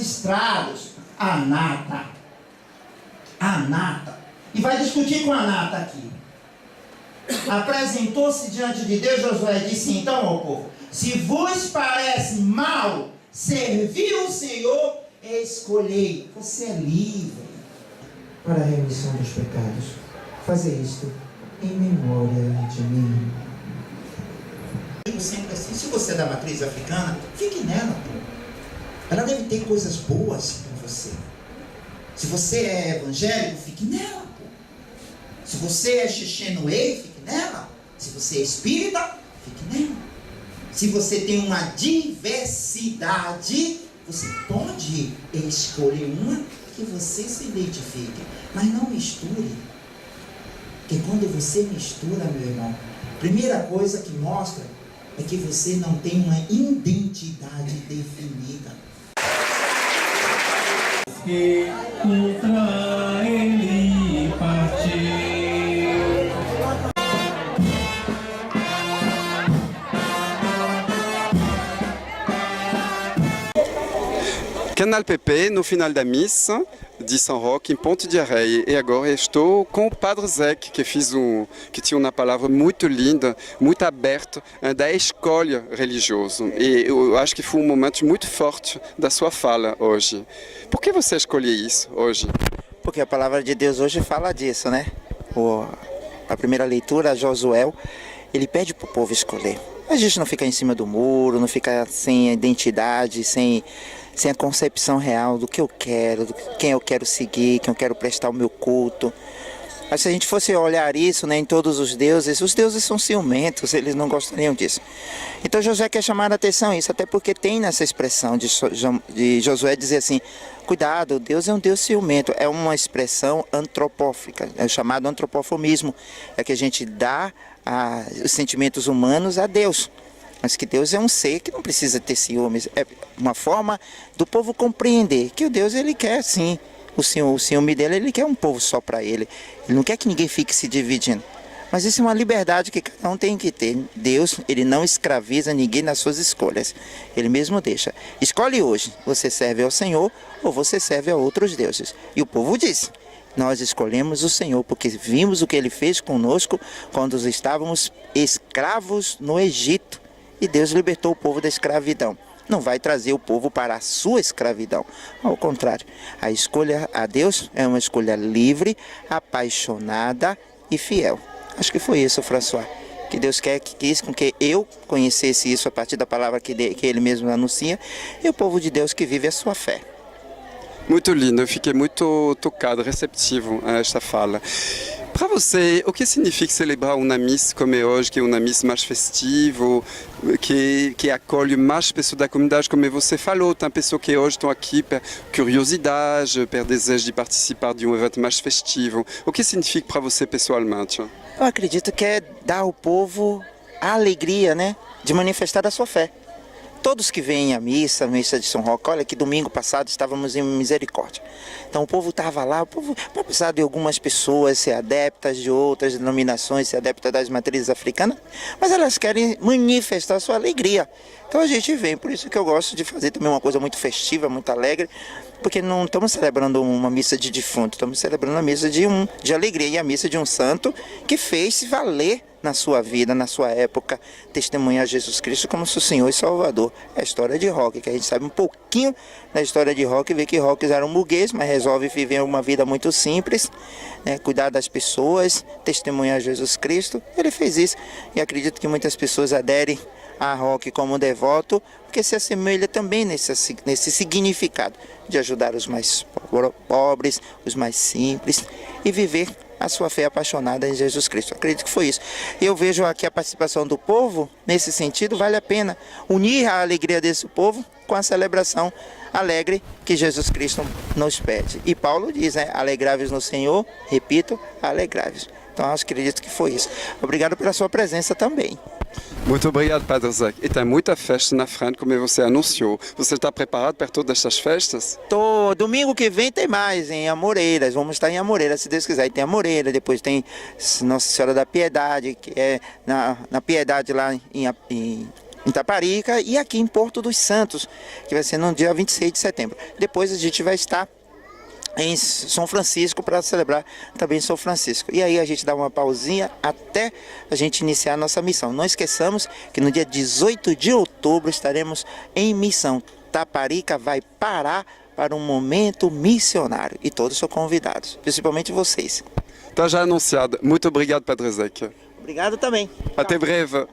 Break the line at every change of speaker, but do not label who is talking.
magistrados. A nata. E vai discutir com a nata aqui. Apresentou-se diante de Deus, Josué disse: então, ó povo, se vos parece mal servir o Senhor, escolhei. Você é livre para a remissão dos pecados. Fazer isto em memória de mim. Eu digo sempre assim: se você é da matriz africana, fique nela, pô. Ela deve ter coisas boas para você. Se você é evangélico, fique nela, pô. Se você é xexenoei, fique nela. Se você é espírita, fique nela. Se você tem uma diversidade, você pode escolher uma que você se identifique. Mas não misture. Porque quando você mistura, meu irmão, a primeira coisa que mostra é que você não tem uma identidade definida.
Que contra ele partiu.
Canal PP, no final da missa de São Roque, em Ponte de Areia. E agora estou com o Padre Zeque, que tinha uma palavra muito linda, muito aberta, da escolha religiosa. E eu acho que foi um momento muito forte da sua fala hoje. Por que você escolheu isso hoje?
Porque a palavra de Deus hoje fala disso, né? A primeira leitura, Josué, ele pede para o povo escolher. A gente não fica em cima do muro, não fica sem a identidade, sem a concepção real do que eu quero, quem eu quero seguir, quem eu quero prestar o meu culto. Mas se a gente fosse olhar isso, né, em todos os deuses são ciumentos, eles não gostariam disso. Então Josué quer chamar a atenção a isso, até porque tem nessa expressão de Josué dizer assim: cuidado, Deus é um Deus ciumento. É uma expressão antropófica, é o chamado antropofomismo, é que a gente dá os sentimentos humanos a Deus. Mas que Deus é um ser que não precisa ter ciúmes. É uma forma do povo compreender que o Deus, ele quer sim, o ciúme dele, ele quer um povo só para ele. Ele não quer que ninguém fique se dividindo. Mas isso é uma liberdade que cada um tem que ter. Deus, ele não escraviza ninguém nas suas escolhas. Ele mesmo deixa. Escolhe hoje, você serve ao Senhor ou você serve a outros deuses. E o povo disse: nós escolhemos o Senhor porque vimos o que ele fez conosco quando estávamos escravos no Egito. E Deus libertou o povo da escravidão. Não vai trazer o povo para a sua escravidão. Ao contrário, a escolha a Deus é uma escolha livre, apaixonada e fiel. Acho que foi isso, François, que Deus quis com que eu conhecesse isso a partir da palavra que Ele mesmo anuncia, e o povo de Deus que vive a sua fé.
Muito lindo, eu fiquei muito tocado, receptivo a esta fala. Para você, o que significa celebrar uma missa como é hoje, que é uma missa mais festiva, que acolhe mais pessoas da comunidade, como você falou? Tem pessoas que hoje estão aqui por curiosidade, por desejo de participar de um evento mais festivo. O que significa para você pessoalmente?
Eu acredito que é dar ao povo a alegria, né, de manifestar a sua fé. Todos que vêm à missa de São Roque, olha que domingo passado estávamos em Misericórdia. Então o povo estava lá, apesar de algumas pessoas ser adeptas de outras denominações, ser adeptas das matrizes africanas, mas elas querem manifestar a sua alegria. Então a gente vem, por isso que eu gosto de fazer também uma coisa muito festiva, muito alegre, porque não estamos celebrando uma missa de defunto, estamos celebrando a missa de alegria, e a missa de um santo que fez-se valer na sua vida, na sua época, testemunhar Jesus Cristo como seu Senhor e Salvador. É a história de Roque, que a gente sabe um pouquinho da história de Roque, vê que Roque era um burguês, mas resolve viver uma vida muito simples, né, cuidar das pessoas, testemunhar Jesus Cristo. Ele fez isso, e acredito que muitas pessoas aderem a Roque como devoto, porque se assemelha também nesse significado de ajudar os mais pobres, os mais simples, e viver a sua fé apaixonada em Jesus Cristo. Acredito que foi isso. Eu vejo aqui a participação do povo, nesse sentido, vale a pena unir a alegria desse povo com a celebração alegre que Jesus Cristo nos pede. E Paulo diz, né, alegrai-vos no Senhor, repito, alegrai-vos. Então, eu acredito que foi isso. Obrigado pela sua presença também.
Muito obrigado, Padre Zeque. E tem muita festa na frente, como você anunciou. Você está preparado para todas estas festas?
Domingo que vem tem mais, em Amoreiras. Vamos estar em Amoreiras, se Deus quiser. E tem Amoreira, depois tem Nossa Senhora da Piedade, que é na Piedade lá em em Taparica e aqui em Porto dos Santos, que vai ser no dia 26 de setembro. Depois a gente vai estar em São Francisco para celebrar também São Francisco. E aí a gente dá uma pausinha até a gente iniciar a nossa missão. Não esqueçamos que no dia 18 de outubro estaremos em missão. Taparica vai parar para um momento missionário e todos são convidados, principalmente vocês.
Está já anunciado. Muito obrigado, Padre Ezequiel.
Obrigado também.
Até breve.